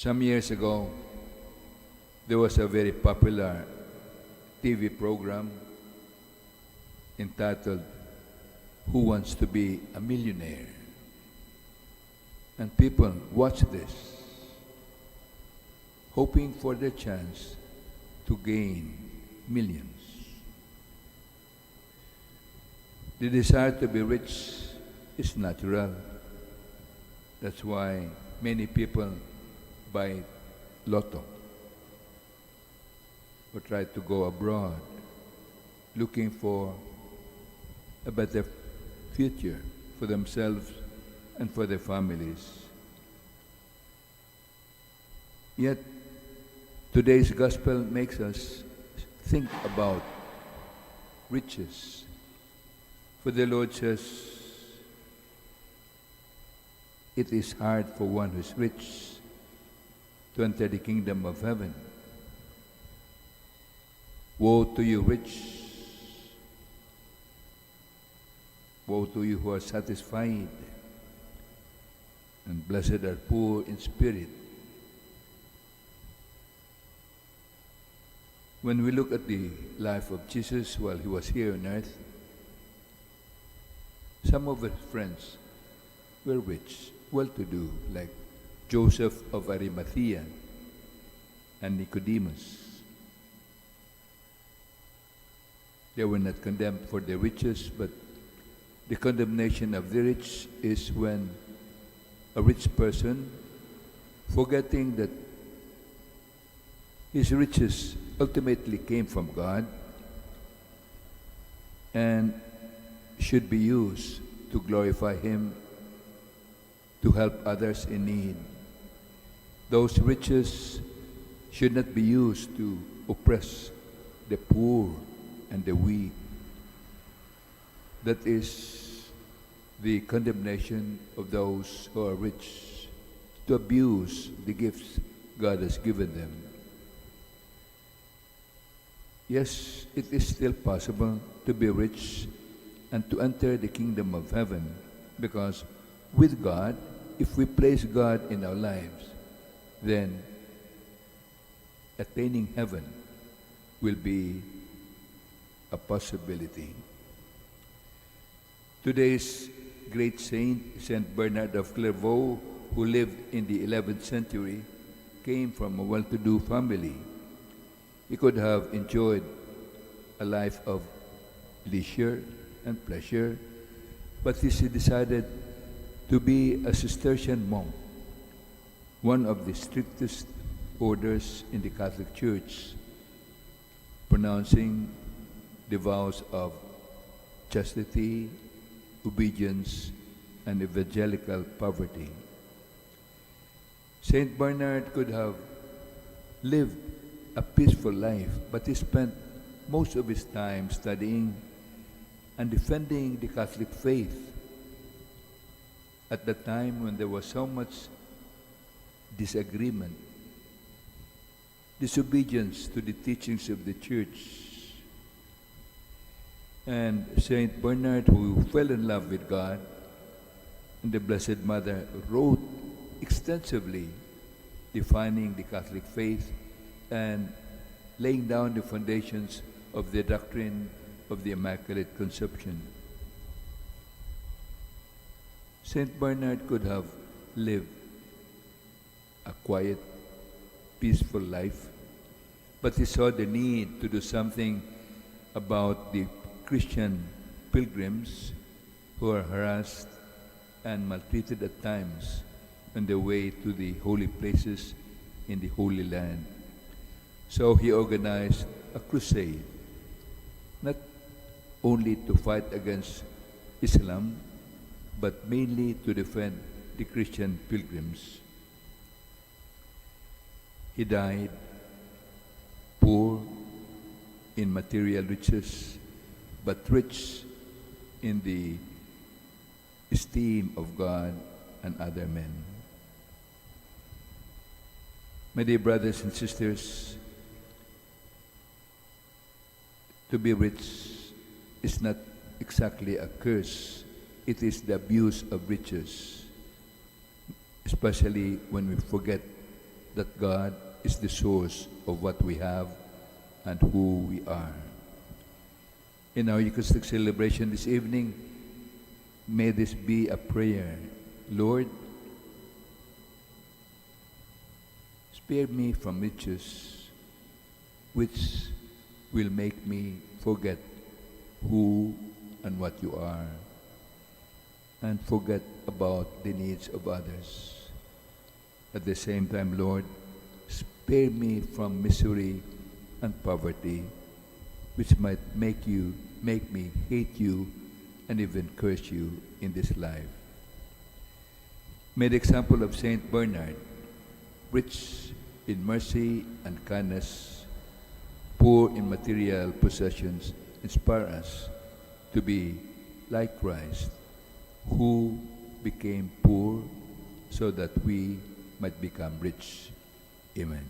Some years ago, there was a very popular TV program entitled Who Wants to Be a Millionaire? And people watched this, hoping for their chance to gain millions. The desire to be rich is natural. That's why many people buy lotto or try to go abroad looking for a better future for themselves and for their families. Yet, today's gospel makes us think about riches. For the Lord says, it is hard for one who is rich to enter the kingdom of heaven. Woe to you, rich! Woe to you who are satisfied, and blessed are poor in spirit. When we look at the life of Jesus while he was here on earth, some of his friends were rich, well-to-do, like Joseph of Arimathea and Nicodemus. They were not condemned for their riches, but the condemnation of the rich is when a rich person, forgetting that his riches ultimately came from God and should be used to glorify Him, to help others in need. Those riches should not be used to oppress the poor and the weak. That is the condemnation of those who are rich, to abuse the gifts God has given them. Yes, it is still possible to be rich and to enter the kingdom of heaven, because with God, if we place God in our lives, then attaining heaven will be a possibility. Today's great saint, Saint Bernard of Clairvaux, who lived in the 11th century, came from a well-to-do family. He could have enjoyed a life of leisure and pleasure, but he decided to be a Cistercian monk, one of the strictest orders in the Catholic Church, pronouncing the vows of chastity, obedience, and evangelical poverty. Saint Bernard could have lived a peaceful life, but he spent most of his time studying and defending the Catholic faith at the time when there was so much disagreement, disobedience to the teachings of the Church. And Saint Bernard, who fell in love with God and the Blessed Mother, wrote extensively defining the Catholic faith and laying down the foundations of the doctrine of the Immaculate Conception. Saint Bernard could have lived a quiet, peaceful life, but he saw the need to do something about the Christian pilgrims who are harassed and maltreated at times on their way to the holy places in the Holy Land. So he organized a crusade, not only to fight against Islam, but mainly to defend the Christian pilgrims. He died poor in material riches, but rich in the esteem of God and other men. My dear brothers and sisters, to be rich is not exactly a curse. It is the abuse of riches, especially when we forget that God is the source of what we have and who we are. In our Eucharistic celebration this evening, may this be a prayer. Lord, spare me from riches which will make me forget who and what you are, and forget about the needs of others. At the same time, Lord, spare me from misery and poverty, which might make me hate you and even curse you in this life. May the example of Saint Bernard, rich in mercy and kindness, poor in material possessions, inspire us to be like Christ, who became poor so that we might become rich. Amen.